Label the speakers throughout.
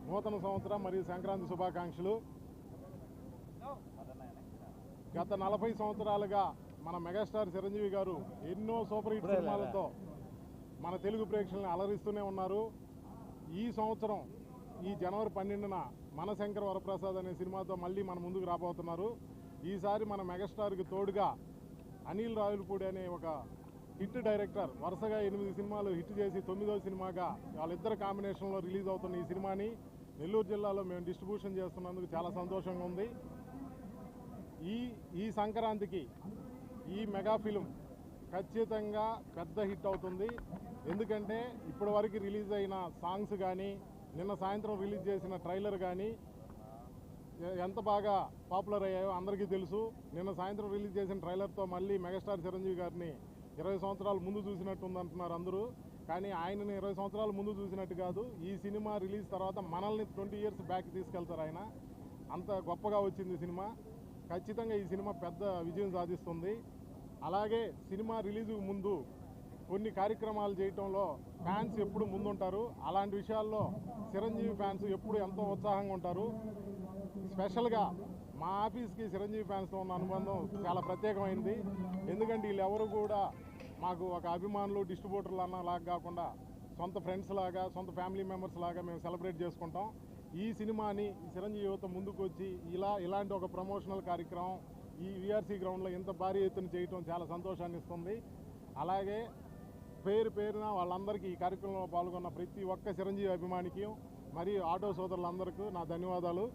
Speaker 1: నూతన సంవత్సరం మరియు సంక్రాంతి శుభాకాంక్షలు. గత 40 సంవత్సరాలుగా మన మెగాస్టార్ చిరంజీవి గారు ఎన్నో సూపర్ హిట్ సినిమాలతో మన తెలుగు ప్రేక్షకులను అలరిస్తూనే ఉన్నారు. ఈ సంవత్సరం ఈ జనవరి 12న మనశంకర వరప్రసాద్ అనే సినిమాతో మళ్ళీ మన ముందుకు రాబోతున్నారు. ఈసారి మన మెగాస్టార్కి తోడుగా అనిల్ రావిపూడి అనే ఒక హిట్ డైరెక్టర్ వరుసగా 8 సినిమాలు హిట్ చేసి 9వ సినిమాగా వాళ్ళిద్దరు కాంబినేషన్లో రిలీజ్ అవుతున్న ఈ సినిమాని నెల్లూరు జిల్లాలో మేము డిస్ట్రిబ్యూషన్ చేస్తున్నందుకు చాలా సంతోషంగా ఉంది. ఈ సంక్రాంతికి ఈ మెగా ఫిలిం ఖచ్చితంగా పెద్ద హిట్ అవుతుంది. ఎందుకంటే ఇప్పటి వరకు రిలీజ్ అయిన సాంగ్స్ కానీ నిన్న సాయంత్రం రిలీజ్ చేసిన ట్రైలర్ కానీ ఎంత బాగా పాపులర్ అయ్యాయో అందరికీ తెలుసు. నిన్న సాయంత్రం రిలీజ్ చేసిన ట్రైలర్తో మళ్ళీ మెగాస్టార్ చిరంజీవి గారిని 20 సంవత్సరాల ముందు చూసినట్టు ఉందంటున్నారు అందరూ. కానీ ఆయనని 20 సంవత్సరాల ముందు చూసినట్టు కాదు, ఈ సినిమా రిలీజ్ తర్వాత మనల్ని 20 ఇయర్స్ బ్యాక్ తీసుకెళ్తారు ఆయన. అంత గొప్పగా వచ్చింది సినిమా. ఖచ్చితంగా ఈ సినిమా పెద్ద విజయం సాధిస్తుంది. అలాగే సినిమా రిలీజ్ ముందు కొన్ని కార్యక్రమాలు చేయటంలో ఫ్యాన్స్ ఎప్పుడు ముందుంటారు. అలాంటి విషయాల్లో చిరంజీవి ఫ్యాన్స్ ఎప్పుడు ఎంతో ఉత్సాహంగా ఉంటారు. స్పెషల్గా మా ఆఫీస్కి చిరంజీవి ఫ్యాన్స్తో ఉన్న అనుబంధం చాలా ప్రత్యేకమైంది. ఎందుకంటే వీళ్ళెవరు కూడా మాకు ఒక అభిమానులు డిస్ట్రిబ్యూటర్లు అన్నలాగా కాకుండా సొంత ఫ్రెండ్స్ లాగా, సొంత ఫ్యామిలీ మెంబర్స్ లాగా మేము సెలబ్రేట్ చేసుకుంటాం. ఈ సినిమాని చిరంజీవి యువత ముందుకు వచ్చి ఇలాంటి ఒక ప్రమోషనల్ కార్యక్రమం ఈ విఆర్సీ గ్రౌండ్లో ఇంత భారీ ఎత్తున చేయటం చాలా సంతోషాన్ని ఇస్తుంది. అలాగే పేరున వాళ్ళందరికీ ఈ కార్యక్రమంలో పాల్గొన్న ప్రతి ఒక్క చిరంజీవి అభిమానికి మరియు ఆటో సోదరులందరికీ నా ధన్యవాదాలు.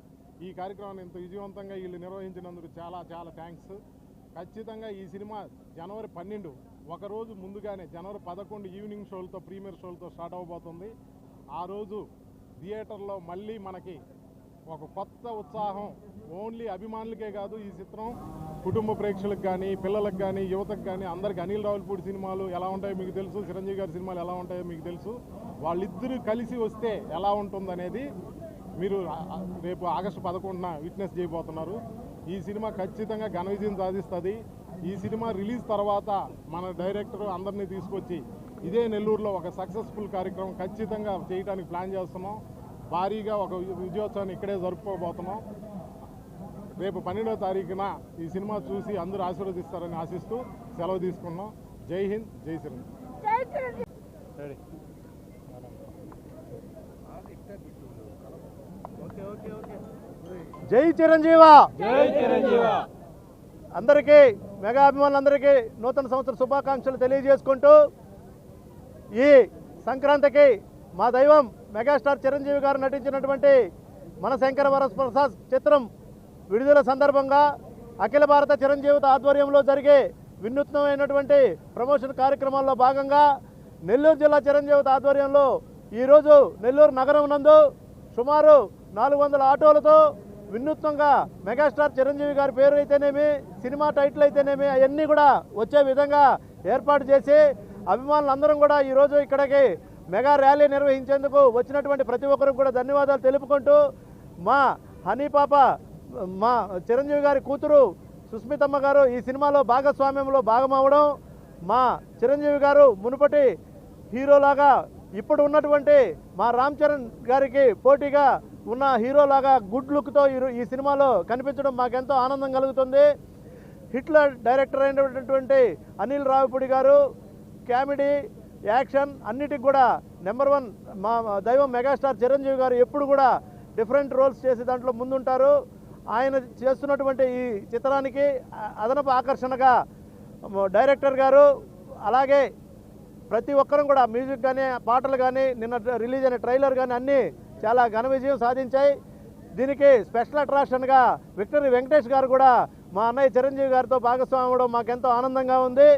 Speaker 1: ఈ కార్యక్రమాన్ని ఇంత విజయవంతంగా వీళ్ళు నిర్వహించినందుకు చాలా చాలా థ్యాంక్స్. ఖచ్చితంగా ఈ సినిమా జనవరి 12 ఒకరోజు ముందుగానే జనవరి 11 ఈవినింగ్ షోలతో ప్రీమియర్ షోలతో స్టార్ట్ అవబోతుంది. ఆ రోజు థియేటర్లో మళ్ళీ మనకి ఒక కొత్త ఉత్సాహం ఓన్లీ అభిమానులకే కాదు, ఈ చిత్రం కుటుంబ ప్రేక్షకులకు కానీ, పిల్లలకు కానీ, యువతకు కానీ అందరికీ. అనిల్ రావిపూడి సినిమాలు ఎలా ఉంటాయో మీకు తెలుసు, చిరంజీవి గారి సినిమాలు ఎలా ఉంటాయో మీకు తెలుసు. వాళ్ళిద్దరూ కలిసి వస్తే ఎలా ఉంటుందనేది మీరు రేపు ఆగస్టు 11న విట్నెస్ చేయబోతున్నారు. ఈ సినిమా ఖచ్చితంగా ఘన విజయం సాధిస్తుంది. ఈ సినిమా రిలీజ్ తర్వాత మన డైరెక్టర్ అందరినీ తీసుకొచ్చి ఇదే నెల్లూరులో ఒక సక్సెస్ఫుల్ కార్యక్రమం ఖచ్చితంగా చేయడానికి ప్లాన్ చేస్తున్నాం. భారీగా ఒక విజయోత్సవాన్ని ఇక్కడే జరుపుకోబోతున్నాం. రేపు 12వ తారీఖున ఈ సినిమా చూసి అందరూ ఆశీర్వదిస్తారని ఆశిస్తూ సెలవు తీసుకున్నాం. జై హింద్, జై చిరంజీవి.
Speaker 2: జై చిరంజీవా, జై చిరంజీవా. అందరికీ మెగా అభిమానులందరికీ నూతన సంవత్సర శుభాకాంక్షలు తెలియజేసుకుంటూ ఈ సంక్రాంతికి మా దైవం మెగాస్టార్ చిరంజీవి గారు నటించినటువంటి మనశంకర వరప్రసాద్ చిత్రం విడుదల సందర్భంగా అఖిల భారత చిరంజీవి ఆధ్వర్యంలో జరిగే వినూత్నమైనటువంటి ప్రమోషన్ కార్యక్రమాల్లో భాగంగా నెల్లూరు జిల్లా చిరంజీవి ఆధ్వర్యంలో ఈరోజు నెల్లూరు నగరం నందు సుమారు 400 ఆటోలతో వినూత్నంగా మెగాస్టార్ చిరంజీవి గారి పేరు అయితేనేమి, సినిమా టైటిల్ అయితేనేమి అవన్నీ కూడా వచ్చే విధంగా ఏర్పాటు చేసి అభిమానులందరం కూడా ఈరోజు ఇక్కడికి మెగా ర్యాలీ నిర్వహించేందుకు వచ్చినటువంటి ప్రతి ఒక్కరికి కూడా ధన్యవాదాలు తెలుపుకుంటూ, మా హనీ పాప మా చిరంజీవి గారి కూతురు సుస్మితమ్మ గారు ఈ సినిమాలో భాగస్వామ్యంలో భాగమవడం, మా చిరంజీవి గారు మునుపటి హీరోలాగా ఇప్పుడు ఉన్నటువంటి మా రామ్ చరణ్ గారికి పోటీగా ఉన్న హీరోలాగా గుడ్ లుక్తో ఈ సినిమాలో కనిపించడం మాకెంతో ఆనందం కలుగుతుంది. హిట్లర్ డైరెక్టర్ అయినటువంటి అనిల్ రావిపూడి గారు కామెడీ, యాక్షన్ అన్నిటికి కూడా నెంబర్ 1 మా దైవం మెగాస్టార్ చిరంజీవి గారు ఎప్పుడు కూడా డిఫరెంట్ రోల్స్ చేసి దాంట్లో ముందుంటారు. ఆయన చేస్తున్నటువంటి ఈ చిత్రానికి అదనపు ఆకర్షణగా డైరెక్టర్ గారు, అలాగే ప్రతి ఒక్కరం కూడా మ్యూజిక్ కానీ, పాటలు కానీ, నిన్న రిలీజ్ అయిన ట్రైలర్ కానీ అన్నీ చాలా ఘన విజయం సాధించాయి. దీనికి స్పెషల్ అట్రాక్షన్గా విక్టరీ వెంకటేష్ గారు కూడా మా అన్నయ్య చిరంజీవి గారితో భాగస్వామి అవ్వడం మాకెంతో ఆనందంగా ఉంది.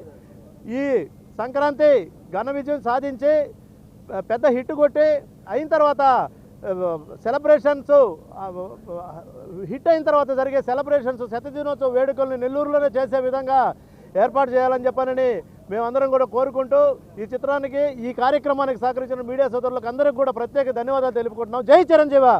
Speaker 2: ఈ సంక్రాంతి ఘన విజయం సాధించి పెద్ద హిట్ కొట్టి అయిన తర్వాత సెలబ్రేషన్స్ హిట్ అయిన తర్వాత జరిగే సెలబ్రేషన్స్ శతదినోత్సవ వేడుకల్ని నెల్లూరులోనే చేసే విధంగా ఏర్పాటు చేయాలని చెప్పానని మేమందరం కూడా కోరుకుంటూ ఈ చిత్రానికి ఈ కార్యక్రమానికి సహకరించిన మీడియా సోదరులకు అందరికీ కూడా ప్రత్యేక ధన్యవాదాలు తెలుపుకుంటున్నాం. జై చిరంజీవి.